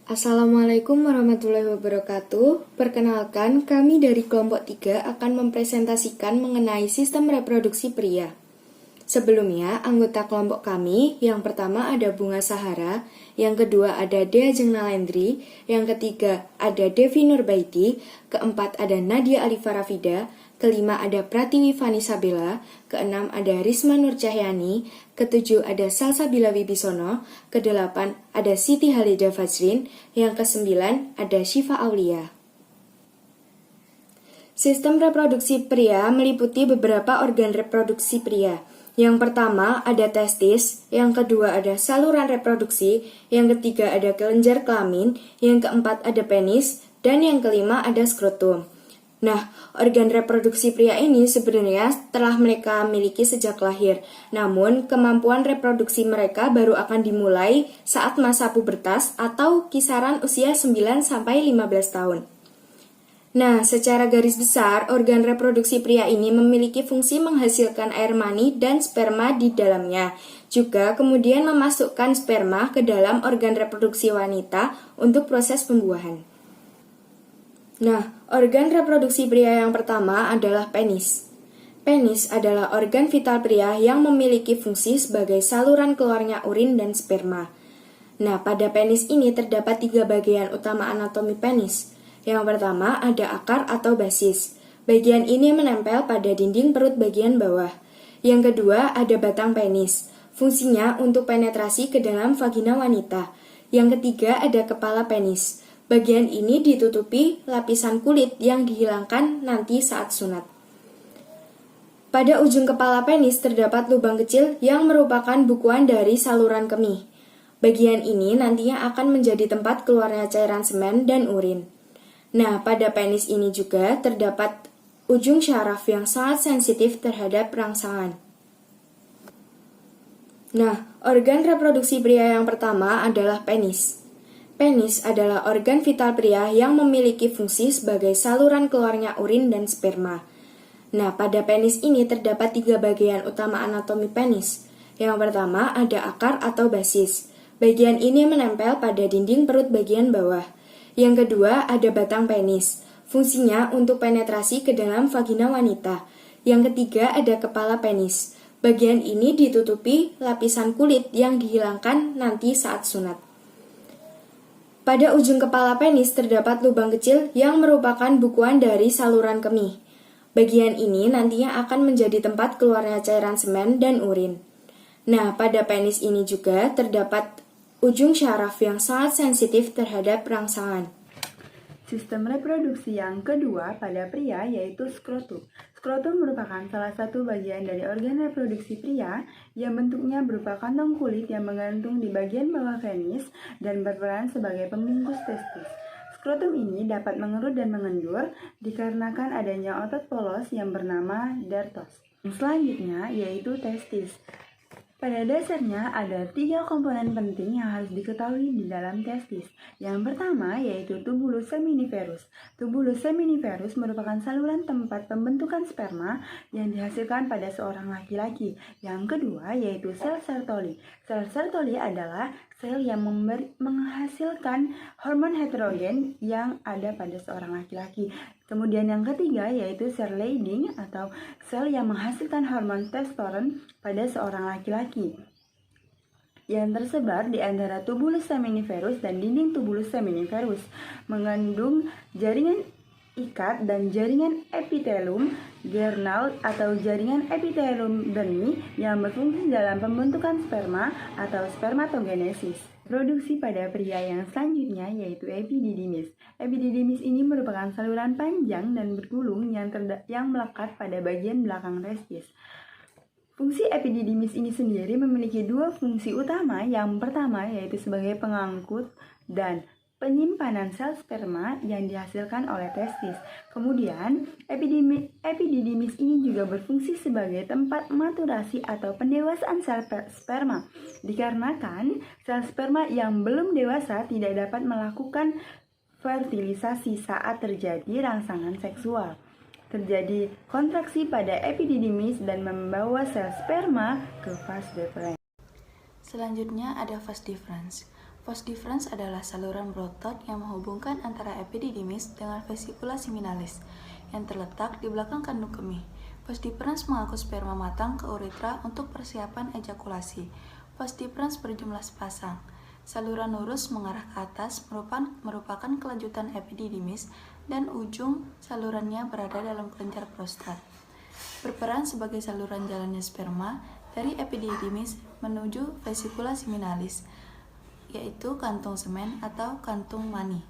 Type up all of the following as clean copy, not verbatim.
Assalamualaikum warahmatullahi wabarakatuh. Perkenalkan, kami dari kelompok 3 akan mempresentasikan mengenai sistem reproduksi pria. Sebelumnya, anggota kelompok kami, yang pertama ada Bunga Sahara, yang kedua ada Dea Jeng Nalendri, yang ketiga ada Devi Nurbaiti, keempat ada Nadia Alifa Rafida, kelima ada Pratiwi Vanessa Bella, keenam ada Risma Nur Cahyani, ketujuh ada Salsabila Wibisono, kedelapan ada Siti Halida Fajrin, yang kesembilan ada Syifa Aulia. Sistem reproduksi pria meliputi beberapa organ reproduksi pria. Yang pertama ada testis, yang kedua ada saluran reproduksi, yang ketiga ada kelenjar kelamin, yang keempat ada penis, dan yang kelima ada skrotum. Nah, organ reproduksi pria ini sebenarnya telah mereka miliki sejak lahir. Namun, kemampuan reproduksi mereka baru akan dimulai saat masa pubertas atau kisaran usia 9-15 tahun. Nah, secara garis besar, organ reproduksi pria ini memiliki fungsi menghasilkan air mani dan sperma di dalamnya. Juga kemudian memasukkan sperma ke dalam organ reproduksi wanita untuk proses pembuahan. Nah, organ reproduksi pria yang pertama adalah penis. Penis adalah organ vital pria yang memiliki fungsi sebagai saluran keluarnya urin dan sperma. Nah, pada penis ini terdapat 3 bagian utama anatomi penis. Yang pertama ada akar atau basis. Bagian ini menempel pada dinding perut bagian bawah. Yang kedua ada batang penis. Fungsinya untuk penetrasi ke dalam vagina wanita. Yang ketiga ada kepala penis. Bagian ini ditutupi lapisan kulit yang dihilangkan nanti saat sunat. Pada ujung kepala penis terdapat lubang kecil yang merupakan bukuan dari saluran kemih. Bagian ini nantinya akan menjadi tempat keluarnya cairan semen dan urin. Nah, pada penis ini juga terdapat ujung syaraf yang sangat sensitif terhadap rangsangan. Nah, organ reproduksi pria yang pertama adalah penis. Penis adalah organ vital pria yang memiliki fungsi sebagai saluran keluarnya urin dan sperma. Nah, pada penis ini terdapat 3 bagian utama anatomi penis. Yang pertama ada akar atau basis. Bagian ini menempel pada dinding perut bagian bawah. Yang kedua ada batang penis. Fungsinya untuk penetrasi ke dalam vagina wanita. Yang ketiga ada kepala penis. Bagian ini ditutupi lapisan kulit yang dihilangkan nanti saat sunat. Pada ujung kepala penis terdapat lubang kecil yang merupakan bukuan dari saluran kemih. Bagian ini nantinya akan menjadi tempat keluarnya cairan semen dan urin. Nah, pada penis ini juga terdapat ujung syaraf yang sangat sensitif terhadap rangsangan. Sistem reproduksi yang kedua pada pria yaitu skrotum. Skrotum merupakan salah satu bagian dari organ reproduksi pria yang bentuknya berupa kantong kulit yang menggantung di bagian bawah penis dan berperan sebagai pembungkus testis. Skrotum ini dapat mengerut dan mengendur dikarenakan adanya otot polos yang bernama dartos. Selanjutnya yaitu testis. Pada dasarnya ada 3 komponen penting yang harus diketahui di dalam testis. Yang pertama yaitu tubulus seminiferus. Tubulus seminiferus merupakan saluran tempat pembentukan sperma yang dihasilkan pada seorang laki-laki. Yang kedua yaitu sel Sertoli. Sel Sertoli adalah sel yang menghasilkan hormon heterogen yang ada pada seorang laki-laki. Kemudian yang ketiga yaitu sel Leydig atau sel yang menghasilkan hormon testosteron pada seorang laki-laki yang tersebar di antara tubulus seminiferus dan dinding tubulus seminiferus, mengandung jaringan ikat dan jaringan epitelium gernal atau jaringan epitelium dermi yang berfungsi dalam pembentukan sperma atau spermatogenesis. Produksi pada pria yang selanjutnya yaitu epididymis. Epididymis ini merupakan saluran panjang dan bergulung yang melekat pada bagian belakang testis. Fungsi epididymis ini sendiri memiliki 2 fungsi utama. Yang pertama yaitu sebagai pengangkut dan penyimpanan sel sperma yang dihasilkan oleh testis. Kemudian, epididymis ini juga berfungsi sebagai tempat maturasi atau pendewasaan sel sperma. Dikarenakan sel sperma yang belum dewasa tidak dapat melakukan fertilisasi saat terjadi rangsangan seksual. Terjadi kontraksi pada epididymis dan membawa sel sperma ke vas deferens. Selanjutnya ada vas deferens. Vas deferens adalah saluran berotot yang menghubungkan antara epididymis dengan vesicula seminalis yang terletak di belakang kandung kemih. Vas deferens mengangkut sperma matang ke uretra untuk persiapan ejakulasi. Vas deferens berjumlah sepasang. Saluran lurus mengarah ke atas merupakan kelanjutan epididymis dan ujung salurannya berada dalam kelenjar prostat. Berperan sebagai saluran jalannya sperma dari epididymis menuju vesicula seminalis, yaitu kantung semen atau kantung mani.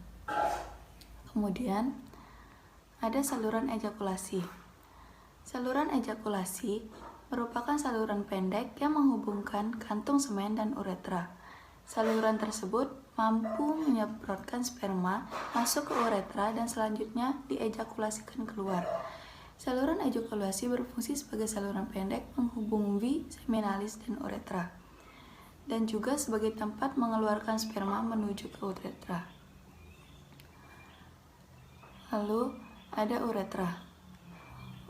Kemudian ada saluran ejakulasi. Saluran ejakulasi merupakan saluran pendek yang menghubungkan kantung semen dan uretra. Saluran tersebut mampu menyemprotkan sperma masuk ke uretra dan selanjutnya diejakulasikan keluar. Saluran ejakulasi berfungsi sebagai saluran pendek menghubungi seminalis dan uretra, dan juga sebagai tempat mengeluarkan sperma menuju ke uretra. Lalu ada uretra.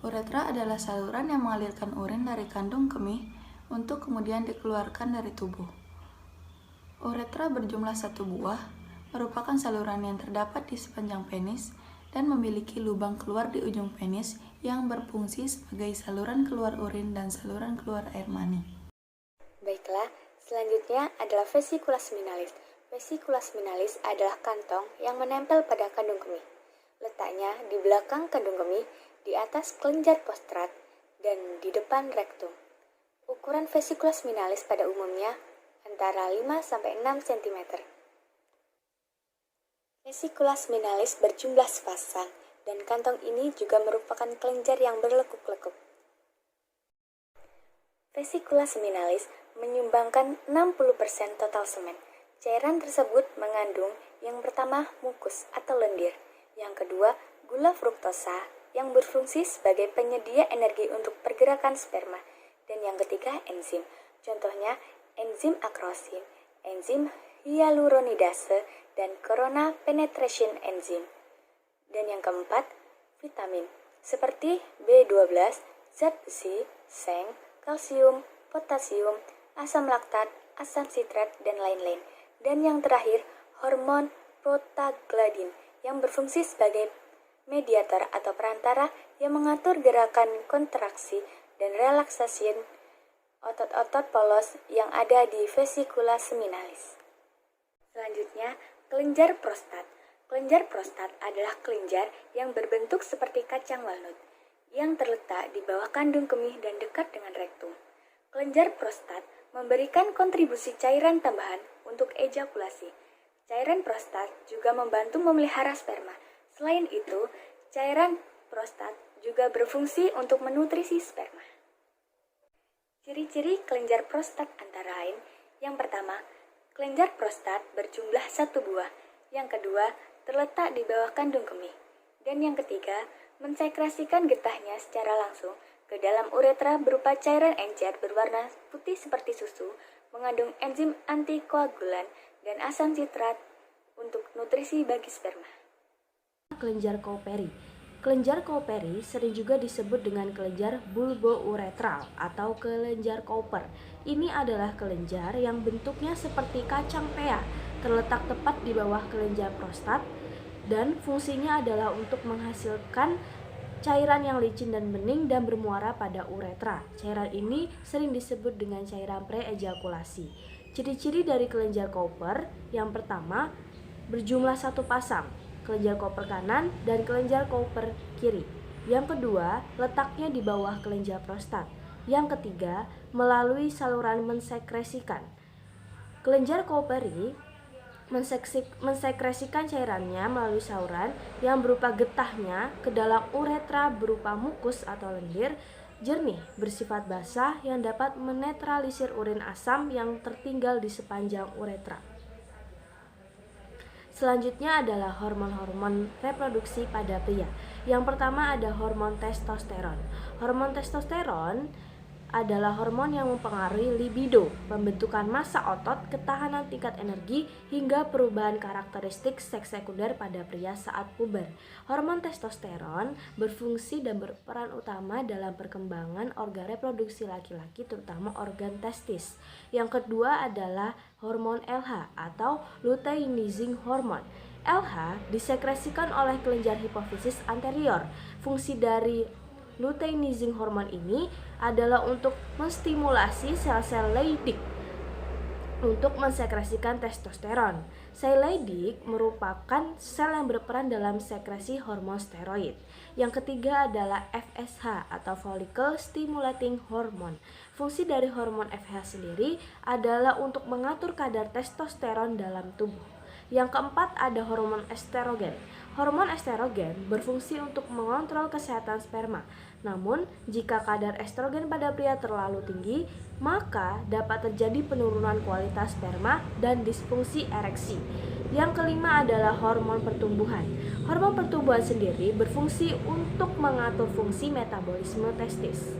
Uretra adalah saluran yang mengalirkan urin dari kandung kemih untuk kemudian dikeluarkan dari tubuh. Uretra berjumlah 1 buah, merupakan saluran yang terdapat di sepanjang penis dan memiliki lubang keluar di ujung penis yang berfungsi sebagai saluran keluar urin dan saluran keluar air mani. Baiklah, selanjutnya adalah vesicula seminalis. Vesicula seminalis adalah kantong yang menempel pada kandung kemih. Letaknya di belakang kandung kemih, di atas kelenjar prostrat, dan di depan rektum. Ukuran vesicula seminalis pada umumnya antara 5-6 cm. Vesicula seminalis berjumlah sepasang, dan kantong ini juga merupakan kelenjar yang berlekuk-lekuk. Vesicula seminalis menyumbangkan 60% total semen. Cairan tersebut mengandung yang pertama mukus atau lendir, yang kedua gula fruktosa yang berfungsi sebagai penyedia energi untuk pergerakan sperma, dan yang ketiga enzim. Contohnya enzim akrosin, enzim hyaluronidase, dan corona penetration enzim. Dan yang keempat vitamin seperti B12, zat besi, seng, kalsium, potasium, asam laktat, asam sitrat, dan lain-lain. Dan yang terakhir, hormon prostaglandin yang berfungsi sebagai mediator atau perantara yang mengatur gerakan kontraksi dan relaksasi otot-otot polos yang ada di vesicula seminalis. Selanjutnya, kelenjar prostat. Kelenjar prostat adalah kelenjar yang berbentuk seperti kacang walnut yang terletak di bawah kandung kemih dan dekat dengan rektum. Kelenjar prostat memberikan kontribusi cairan tambahan untuk ejakulasi. Cairan prostat juga membantu memelihara sperma. Selain itu, cairan prostat juga berfungsi untuk menutrisi sperma. Ciri-ciri kelenjar prostat antara lain, yang pertama, kelenjar prostat berjumlah 1 buah. Yang kedua, terletak di bawah kandung kemih. Dan yang ketiga, mensekresikan getahnya secara langsung ke dalam uretra berupa cairan encer berwarna putih seperti susu, mengandung enzim antikoagulan dan asam sitrat untuk nutrisi bagi sperma. Kelenjar Cowperry. Kelenjar Cowperry sering juga disebut dengan kelenjar bulbouretral atau kelenjar Cowper. Ini adalah kelenjar yang bentuknya seperti kacang pea, terletak tepat di bawah kelenjar prostat, dan fungsinya adalah untuk menghasilkan cairan yang licin dan bening dan bermuara pada uretra. Cairan ini sering disebut dengan cairan pre-ejakulasi. Ciri-ciri dari kelenjar Cowper, yang pertama, berjumlah 1 pasang, kelenjar Cowper kanan dan kelenjar Cowper kiri. Yang kedua, letaknya di bawah kelenjar prostat. Yang ketiga, melalui saluran mensekresikan. Kelenjar Cowperry mensekresikan cairannya melalui saluran yang berupa getahnya ke dalam uretra berupa mukus atau lendir jernih bersifat basah yang dapat menetralisir urin asam yang tertinggal di sepanjang uretra. Selanjutnya adalah hormon-hormon reproduksi pada pria. Yang pertama ada hormon testosteron. Hormon testosteron adalah hormon yang mempengaruhi libido, pembentukan massa otot, ketahanan tingkat energi, hingga perubahan karakteristik seks sekunder pada pria saat puber. Hormon testosteron berfungsi dan berperan utama dalam perkembangan organ reproduksi laki-laki, terutama organ testis. Yang kedua adalah hormon LH atau luteinizing hormone. LH disekresikan oleh kelenjar hipofisis anterior. Fungsi dari luteinizing hormone ini adalah untuk menstimulasi sel-sel Leydig untuk mensekresikan testosteron. Sel Leydig merupakan sel yang berperan dalam sekresi hormon steroid. Yang ketiga adalah FSH atau follicle stimulating hormone. Fungsi dari hormon FSH sendiri adalah untuk mengatur kadar testosteron dalam tubuh. Yang keempat ada hormon estrogen. Hormon estrogen berfungsi untuk mengontrol kesehatan sperma. Namun, jika kadar estrogen pada pria terlalu tinggi, maka dapat terjadi penurunan kualitas sperma dan disfungsi ereksi. Yang kelima adalah hormon pertumbuhan. Hormon pertumbuhan sendiri berfungsi untuk mengatur fungsi metabolisme testis.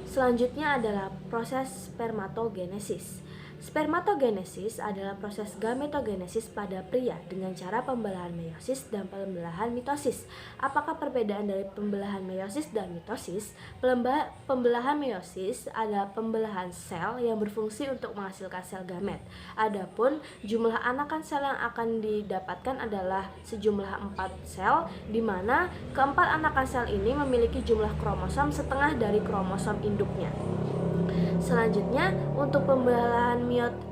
Selanjutnya adalah proses spermatogenesis. Spermatogenesis adalah proses gametogenesis pada pria dengan cara pembelahan meiosis dan pembelahan mitosis. Apakah perbedaan dari pembelahan meiosis dan mitosis? Pembelahan meiosis adalah pembelahan sel yang berfungsi untuk menghasilkan sel gamet. Adapun jumlah anakan sel yang akan didapatkan adalah sejumlah 4 sel, di mana keempat anakan sel ini memiliki jumlah kromosom setengah dari kromosom induknya. Selanjutnya, untuk pembelahan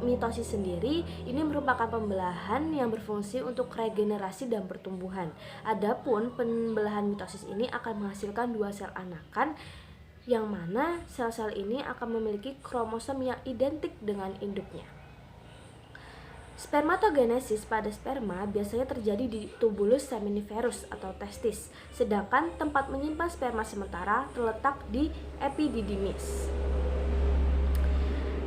mitosis sendiri, ini merupakan pembelahan yang berfungsi untuk regenerasi dan pertumbuhan. Adapun pembelahan mitosis ini akan menghasilkan 2 sel anakan, yang mana sel-sel ini akan memiliki kromosom yang identik dengan induknya. Spermatogenesis pada sperma biasanya terjadi di tubulus seminiferus atau testis, sedangkan tempat menyimpan sperma sementara terletak di epididymis.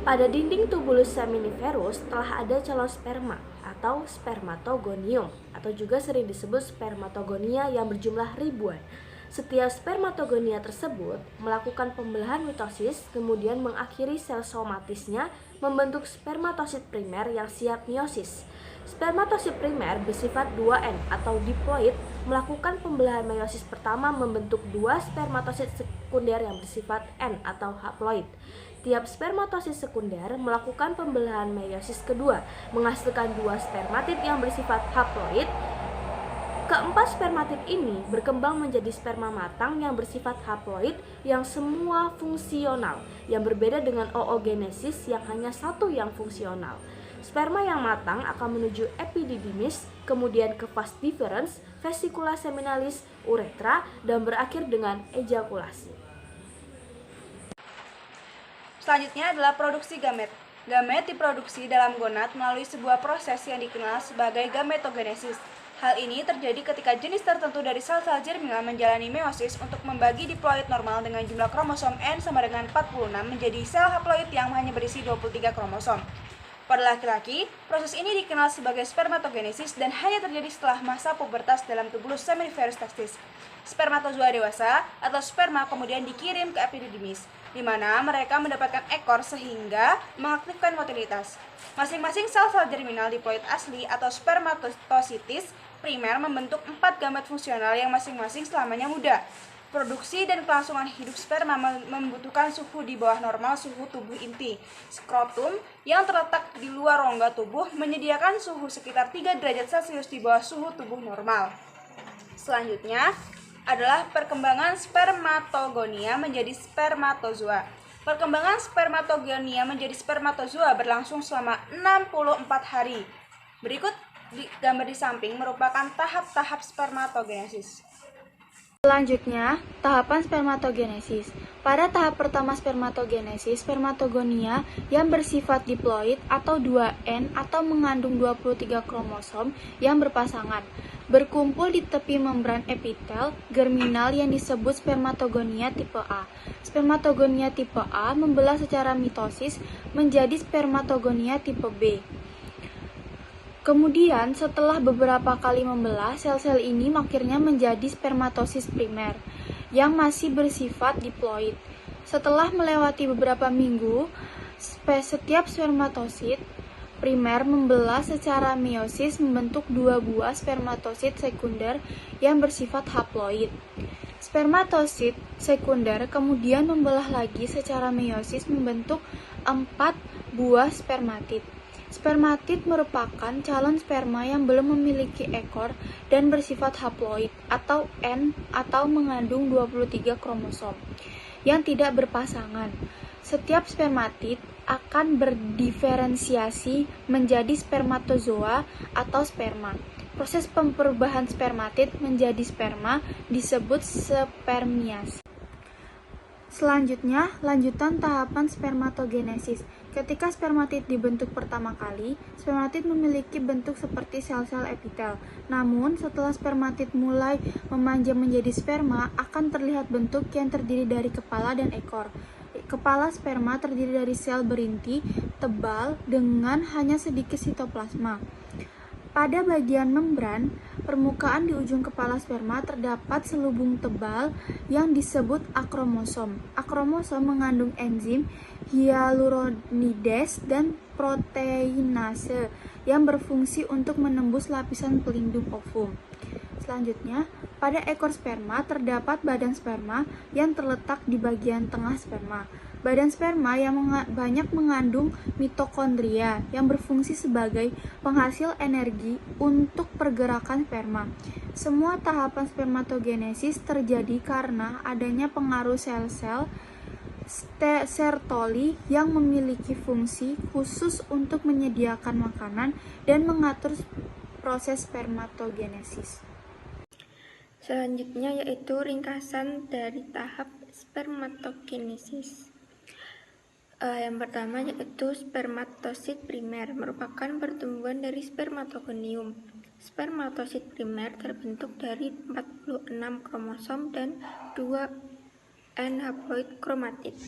Pada dinding tubulus seminiferus telah ada calon sperma atau spermatogonium atau juga sering disebut spermatogonia yang berjumlah ribuan. Setiap spermatogonia tersebut melakukan pembelahan mitosis, kemudian mengakhiri sel somatisnya membentuk spermatosit primer yang siap meiosis. Spermatosit primer bersifat 2N atau diploid, melakukan pembelahan meiosis pertama membentuk 2 spermatosit sekunder yang bersifat N atau haploid. Tiap spermatosit sekunder melakukan pembelahan meiosis kedua, menghasilkan 2 spermatid yang bersifat haploid. Keempat spermatid ini berkembang menjadi sperma matang yang bersifat haploid yang semua fungsional, yang berbeda dengan oogenesis yang hanya satu yang fungsional. Sperma yang matang akan menuju epididymis, kemudian ke vas deferens, vesicula seminalis, uretra, dan berakhir dengan ejakulasi. Selanjutnya adalah produksi gamet. Gamet diproduksi dalam gonad melalui sebuah proses yang dikenal sebagai gametogenesis. Hal ini terjadi ketika jenis tertentu dari sel-sel germinal menjalani meiosis untuk membagi diploid normal dengan jumlah kromosom N sama dengan 46 menjadi sel haploid yang hanya berisi 23 kromosom. Pada laki-laki, proses ini dikenal sebagai spermatogenesis dan hanya terjadi setelah masa pubertas dalam tubulus seminiferus testis. Spermatozoa dewasa atau sperma kemudian dikirim ke epididymis, di mana mereka mendapatkan ekor sehingga mengaktifkan motilitas. Masing-masing sel-sel germinal diploid asli atau spermatositis primer membentuk 4 gamet fungsional yang masing-masing selamanya muda. Produksi dan kelangsungan hidup sperma membutuhkan suhu di bawah normal suhu tubuh inti. Skrotum yang terletak di luar rongga tubuh menyediakan suhu sekitar 3 derajat Celcius di bawah suhu tubuh normal. Selanjutnya adalah perkembangan spermatogonia menjadi spermatozoa. Perkembangan spermatogonia menjadi spermatozoa berlangsung selama 64 hari. Berikut gambar di samping merupakan tahap-tahap spermatogenesis. Selanjutnya, tahapan spermatogenesis. Pada tahap pertama spermatogenesis, spermatogonia yang bersifat diploid atau 2N atau mengandung 23 kromosom yang berpasangan, berkumpul di tepi membran epitel germinal yang disebut spermatogonia tipe A. Spermatogonia tipe A membelah secara mitosis menjadi spermatogonia tipe B. Kemudian, setelah beberapa kali membelah, sel-sel ini akhirnya menjadi spermatosis primer yang masih bersifat diploid. Setelah melewati beberapa minggu, setiap spermatosit primer membelah secara meiosis membentuk 2 buah spermatosit sekunder yang bersifat haploid. Spermatosit sekunder kemudian membelah lagi secara meiosis membentuk 4 buah spermatid. Spermatid merupakan calon sperma yang belum memiliki ekor dan bersifat haploid atau N atau mengandung 23 kromosom yang tidak berpasangan. Setiap spermatid akan berdiferensiasi menjadi spermatozoa atau sperma. Proses perubahan spermatid menjadi sperma disebut spermiasi. Selanjutnya, lanjutan tahapan spermatogenesis. Ketika spermatid dibentuk pertama kali, spermatid memiliki bentuk seperti sel-sel epitel. Namun, setelah spermatid mulai memanjang menjadi sperma, akan terlihat bentuk yang terdiri dari kepala dan ekor. Kepala sperma terdiri dari sel berinti tebal dengan hanya sedikit sitoplasma. Pada bagian membran permukaan di ujung kepala sperma terdapat selubung tebal yang disebut akromosom. Akromosom mengandung enzim hyaluronidase dan proteinase yang berfungsi untuk menembus lapisan pelindung ovum. Selanjutnya, pada ekor sperma terdapat badan sperma yang terletak di bagian tengah sperma. Badan sperma yang banyak mengandung mitokondria yang berfungsi sebagai penghasil energi untuk pergerakan sperma. Semua tahapan spermatogenesis terjadi karena adanya pengaruh sel-sel Sertoli yang memiliki fungsi khusus untuk menyediakan makanan dan mengatur proses spermatogenesis. Selanjutnya yaitu ringkasan dari tahap spermatogenesis. Yang pertama yaitu spermatosit primer, merupakan pertumbuhan dari spermatogonium. Spermatosit primer terbentuk dari 46 kromosom dan 2 N haploid kromatid.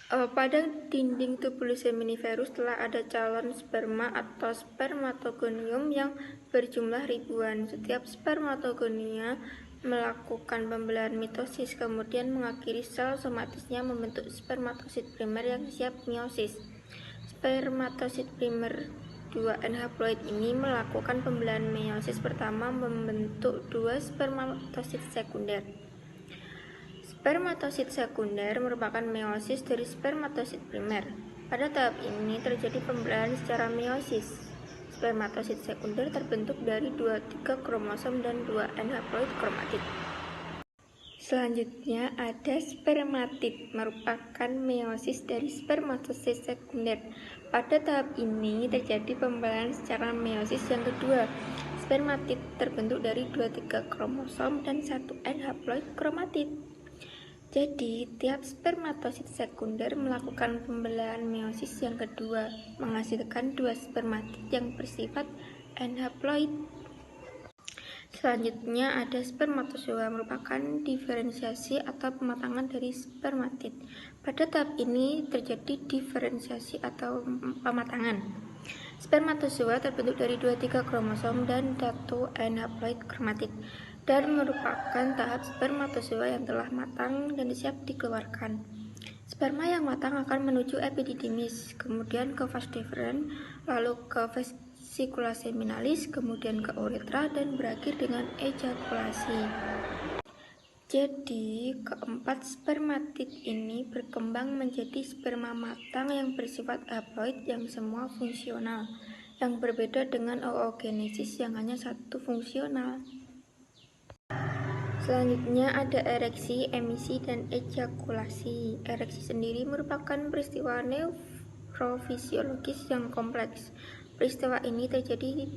Pada dinding tubulus seminiferus telah ada calon sperma atau spermatogonium yang berjumlah ribuan. Setiap spermatogonia melakukan pembelahan mitosis, kemudian mengakhiri sel somatisnya membentuk spermatosit primer yang siap meiosis. Spermatosit primer 2N haploid ini melakukan pembelahan meiosis pertama membentuk 2 spermatosit sekunder. Spermatosit sekunder merupakan meiosis dari spermatosit primer. Pada tahap ini terjadi pembelahan secara meiosis. Spermatosit sekunder terbentuk dari 23 kromosom dan 2 N haploid kromatid. Selanjutnya ada spermatid, merupakan meiosis dari spermatosit sekunder. Pada tahap ini terjadi pembelahan secara meiosis yang kedua. Spermatid terbentuk dari 23 kromosom dan 1 N haploid kromatid. Jadi, tiap spermatosit sekunder melakukan pembelahan meiosis yang kedua, menghasilkan 2 spermatid yang bersifat N haploid. Selanjutnya ada spermatozoa, merupakan diferensiasi atau pematangan dari spermatid. Pada tahap ini terjadi diferensiasi atau pematangan. Spermatozoa terbentuk dari 23 kromosom dan 1 N haploid kromatid dan merupakan tahap spermatozoa yang telah matang dan siap dikeluarkan. Sperma yang matang akan menuju epididymis, kemudian ke vas deferens, lalu ke vesicula seminalis, kemudian ke uretra, dan berakhir dengan ejakulasi. Jadi, keempat spermatid ini berkembang menjadi sperma matang yang bersifat haploid yang semua fungsional, yang berbeda dengan oogenesis yang hanya satu fungsional. Selanjutnya ada ereksi, emisi, dan ejakulasi. Ereksi sendiri merupakan peristiwa neurofisiologis yang kompleks. Peristiwa ini terjadi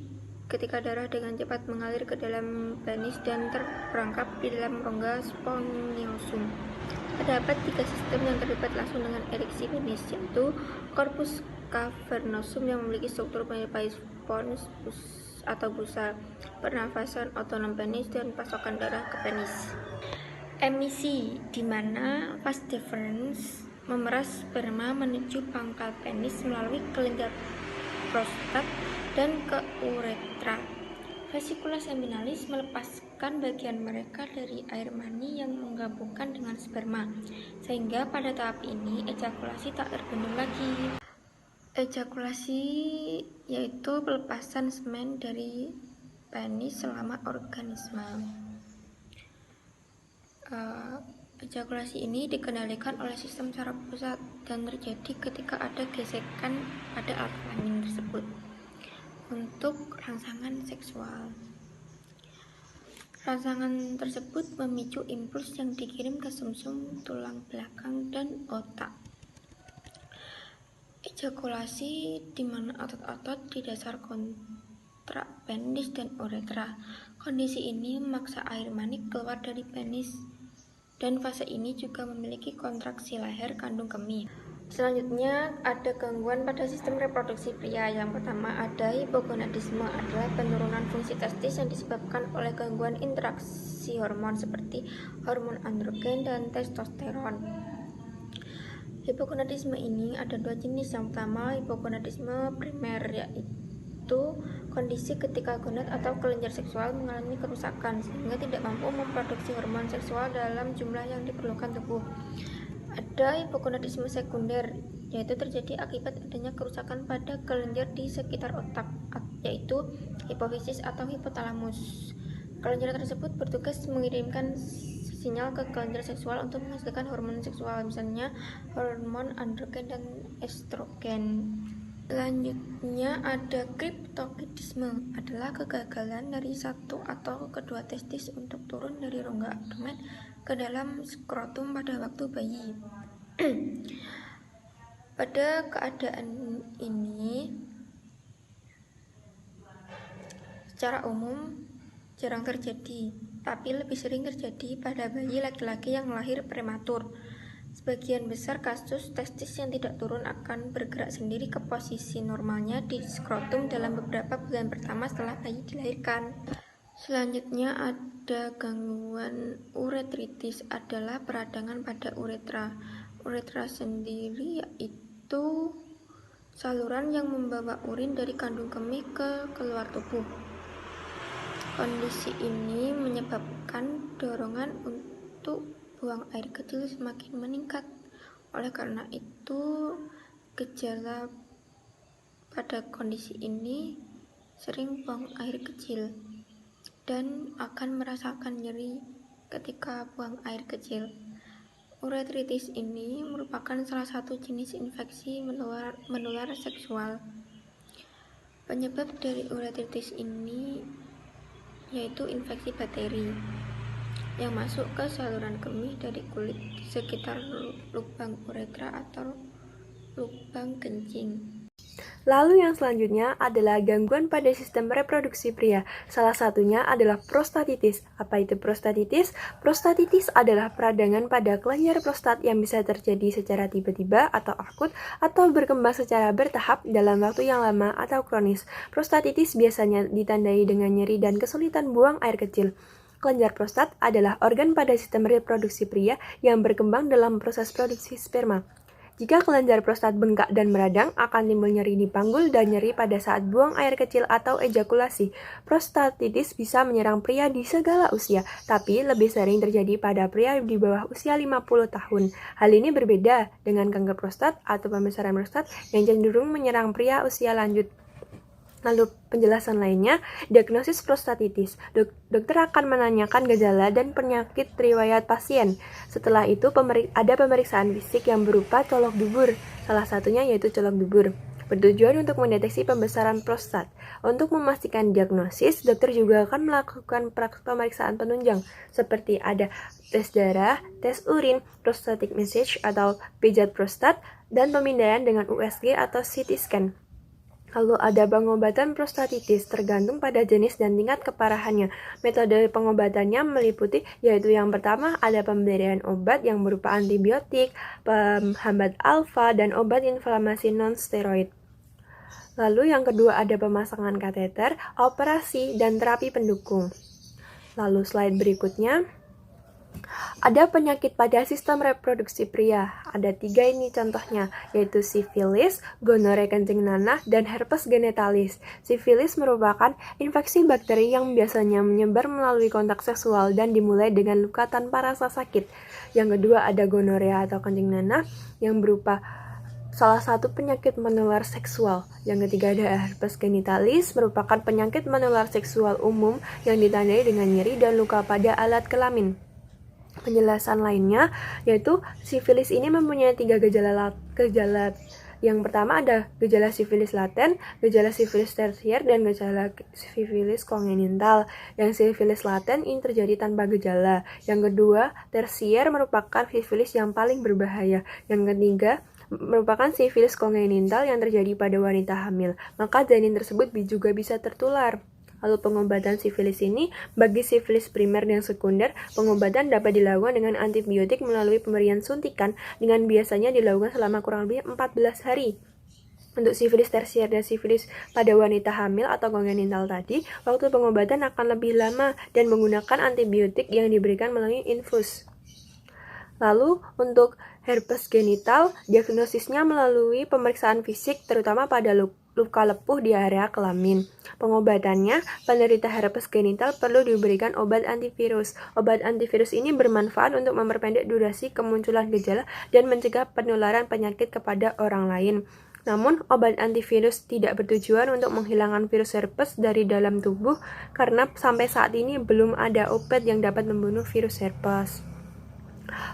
ketika darah dengan cepat mengalir ke dalam penis dan terperangkap di dalam rongga spongiosum. Terdapat 3 sistem yang terlibat langsung dengan ereksi penis, yaitu corpus cavernosum yang memiliki struktur menyerupai spons atau busa, pernafasan otonom penis, dan pasokan darah ke penis. Emisi, di mana vas deferens memeras sperma menuju pangkal penis melalui kelenjar prostat dan ke uretra. Vesicula seminalis melepaskan melepaskan bagian mereka dari air mani yang menggabungkan dengan sperma, sehingga pada tahap ini ejakulasi tak terbendung lagi. Ejakulasi yaitu pelepasan semen dari penis selama organisme. Ejakulasi ini dikendalikan oleh sistem saraf pusat dan terjadi ketika ada gesekan pada alat kelamin tersebut untuk rangsangan seksual. Rangsangan tersebut memicu impuls yang dikirim ke sumsum tulang belakang dan otak. Ejakulasi di mana otot-otot di dasar kontrak penis dan uretra. Kondisi ini memaksa air mani keluar dari penis, dan fase ini juga memiliki kontraksi leher kandung kemih. Selanjutnya ada gangguan pada sistem reproduksi pria. Yang pertama ada hipogonadisme, adalah penurunan fungsi testis yang disebabkan oleh gangguan interaksi hormon seperti hormon androgen dan testosteron. Hipogonadisme ini ada dua jenis. Yang pertama hipogonadisme primer, yaitu kondisi ketika gonad atau kelenjar seksual mengalami kerusakan sehingga tidak mampu memproduksi hormon seksual dalam jumlah yang diperlukan tubuh. Ada hipogonadisme sekunder, yaitu terjadi akibat adanya kerusakan pada kelenjar di sekitar otak, yaitu hipofisis atau hipotalamus. Kelenjar tersebut bertugas mengirimkan sinyal ke kelenjar seksual untuk menghasilkan hormon seksual, misalnya hormon androgen dan estrogen. Selanjutnya ada kriptokidisme, adalah kegagalan dari satu atau kedua testis untuk turun dari rongga abdomen ke dalam skrotum pada waktu bayi. Pada keadaan ini secara umum jarang terjadi, tapi lebih sering terjadi pada bayi laki-laki yang lahir prematur. Sebagian besar kasus testis yang tidak turun akan bergerak sendiri ke posisi normalnya di skrotum dalam beberapa bulan pertama setelah bayi dilahirkan. Selanjutnya ada gangguan uretritis, adalah peradangan pada uretra. Uretra sendiri yaitu saluran yang membawa urin dari kandung kemih ke keluar tubuh. Kondisi ini menyebabkan dorongan untuk buang air kecil semakin meningkat. Oleh karena itu, gejala pada kondisi ini sering buang air kecil dan akan merasakan nyeri ketika buang air kecil. Uretritis ini merupakan salah satu jenis infeksi menular seksual. Penyebab dari uretritis ini yaitu infeksi bakteri yang masuk ke saluran kemih dari kulit di sekitar lubang uretra atau lubang kencing. Lalu yang selanjutnya adalah gangguan pada sistem reproduksi pria. Salah satunya adalah prostatitis. Apa itu prostatitis? Prostatitis adalah peradangan pada kelenjar prostat yang bisa terjadi secara tiba-tiba atau akut atau berkembang secara bertahap dalam waktu yang lama atau kronis. Prostatitis biasanya ditandai dengan nyeri dan kesulitan buang air kecil. Kelenjar prostat adalah organ pada sistem reproduksi pria yang berkembang dalam proses produksi sperma. Jika kelenjar prostat bengkak dan meradang, akan timbul nyeri di panggul dan nyeri pada saat buang air kecil atau ejakulasi. Prostatitis bisa menyerang pria di segala usia, tapi lebih sering terjadi pada pria di bawah usia 50 tahun. Hal ini berbeda dengan kanker prostat atau pembesaran prostat yang cenderung menyerang pria usia lanjut. Lalu penjelasan lainnya, diagnosis prostatitis. Dokter akan menanyakan gejala dan penyakit riwayat pasien. Setelah itu ada pemeriksaan fisik yang berupa colok dubur. Salah satunya yaitu colok dubur. Bertujuan untuk mendeteksi pembesaran prostat. Untuk memastikan diagnosis, dokter juga akan melakukan pemeriksaan penunjang seperti ada tes darah, tes urin, prostatic massage atau pijat prostat, dan pemindaian dengan USG atau CT scan. Lalu ada pengobatan prostatitis tergantung pada jenis dan tingkat keparahannya. Metode pengobatannya meliputi yaitu yang pertama ada pemberian obat yang berupa antibiotik, penghambat alfa, dan obat inflamasi non-steroid. Lalu yang kedua ada pemasangan kateter, operasi, dan terapi pendukung. Lalu slide berikutnya Ada penyakit pada sistem reproduksi pria. Ada 3 ini contohnya, yaitu sifilis, gonore kencing nanah, dan herpes genitalis. Sifilis merupakan infeksi bakteri yang biasanya menyebar melalui kontak seksual dan dimulai dengan luka tanpa rasa sakit. Yang kedua ada gonorea atau kencing nanah yang berupa salah satu penyakit menular seksual. Yang ketiga ada herpes genitalis, merupakan penyakit menular seksual umum yang ditandai dengan nyeri dan luka pada alat kelamin. Penjelasan lainnya yaitu sifilis ini mempunyai 3 gejala. Yang pertama ada gejala sifilis laten, gejala sifilis tersier, dan gejala sifilis kongenital. Yang sifilis laten ini terjadi tanpa gejala. Yang kedua, tersier merupakan sifilis yang paling berbahaya. Yang ketiga, merupakan sifilis kongenital yang terjadi pada wanita hamil. Maka janin tersebut juga bisa tertular. Lalu pengobatan sifilis ini, bagi sifilis primer dan sekunder, pengobatan dapat dilakukan dengan antibiotik melalui pemberian suntikan dengan biasanya dilakukan selama kurang lebih 14 hari. Untuk sifilis tersier dan sifilis pada wanita hamil atau kongenital tadi, waktu pengobatan akan lebih lama dan menggunakan antibiotik yang diberikan melalui infus. Lalu untuk herpes genital, diagnosisnya melalui pemeriksaan fisik terutama pada luka lepuh di area kelamin. Pengobatannya, penderita herpes genital perlu diberikan obat antivirus. Obat antivirus ini bermanfaat untuk memperpendek durasi kemunculan gejala dan mencegah penularan penyakit kepada orang lain. Namun, obat antivirus tidak bertujuan untuk menghilangkan virus herpes dari dalam tubuh karena sampai saat ini belum ada obat yang dapat membunuh virus herpes.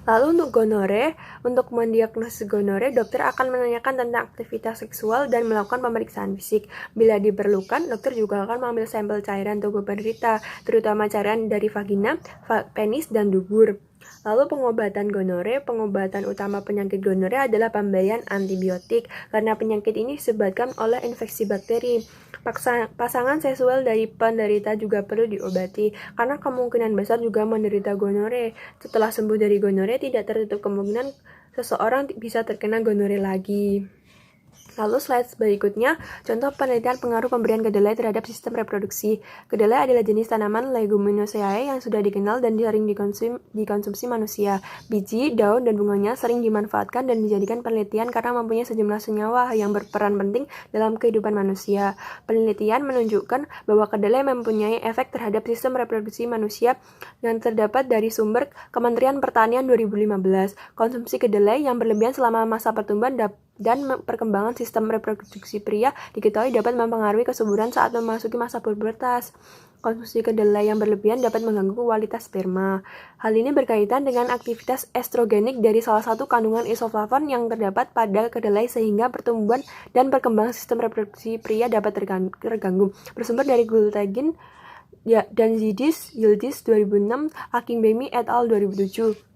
Lalu untuk gonore, untuk mendiagnosis gonore, dokter akan menanyakan tentang aktivitas seksual dan melakukan pemeriksaan fisik. Bila diperlukan, dokter juga akan mengambil sampel cairan tubuh penderita, terutama cairan dari vagina, penis, dan dubur. Lalu pengobatan gonore, pengobatan utama penyakit gonore adalah pemberian antibiotik karena penyakit ini disebabkan oleh infeksi bakteri. Pasangan seksual dari penderita juga perlu diobati karena kemungkinan besar juga menderita gonore. Setelah sembuh dari gonore, tidak tertutup kemungkinan seseorang bisa terkena gonore lagi. Lalu slide berikutnya, contoh penelitian pengaruh pemberian kedelai terhadap sistem reproduksi. Kedelai adalah jenis tanaman Leguminosae yang sudah dikenal dan sering dikonsumsi manusia. Biji, daun, dan bunganya sering dimanfaatkan dan dijadikan penelitian karena mempunyai sejumlah senyawa yang berperan penting dalam kehidupan manusia. Penelitian menunjukkan bahwa kedelai mempunyai efek terhadap sistem reproduksi manusia yang terdapat dari sumber Kementerian Pertanian 2015. Konsumsi kedelai yang berlebihan selama masa pertumbuhan dan perkembangan sistem reproduksi pria diketahui dapat mempengaruhi kesuburan saat memasuki masa pubertas. Konsumsi kedelai yang berlebihan dapat mengganggu kualitas sperma. Hal ini berkaitan dengan aktivitas estrogenik dari salah satu kandungan isoflavon yang terdapat pada kedelai sehingga pertumbuhan dan perkembangan sistem reproduksi pria dapat terganggu. Bersumber dari Gultagin dan Yildiz 2006, Akingbemi et al. 2007.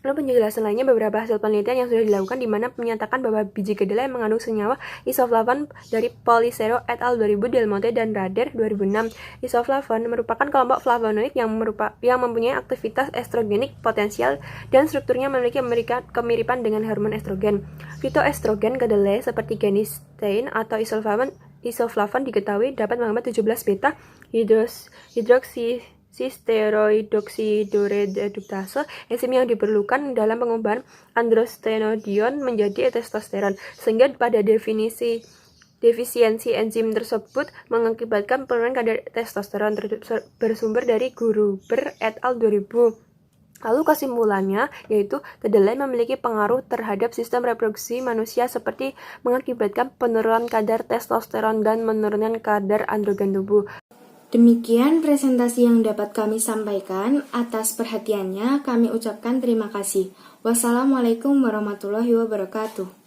Lalu penjelasan lainnya beberapa hasil penelitian yang sudah dilakukan di mana menyatakan bahwa biji kedelai mengandung senyawa isoflavon dari Policero et al. 2000, Delmonte dan Rader 2006. Isoflavon merupakan kelompok flavonoid yang mempunyai aktivitas estrogenik potensial dan strukturnya memiliki kemiripan dengan hormon estrogen. Fitoestrogen kedelai seperti genistein atau isoflavon diketahui dapat menghambat 17 beta hidroksisteroidoksidioredukase, enzim yang diperlukan dalam pengubahan androstenedion menjadi testosteron, sehingga pada defisiensi enzim tersebut mengakibatkan penurunan kadar testosteron. Bersumber dari Gruber et al. 2000. Lalu kesimpulannya yaitu kedelai memiliki pengaruh terhadap sistem reproduksi manusia seperti mengakibatkan penurunan kadar testosteron dan menurunkan kadar androgen tubuh. Demikian presentasi yang dapat kami sampaikan. Atas perhatiannya kami ucapkan terima kasih. Wassalamualaikum warahmatullahi wabarakatuh.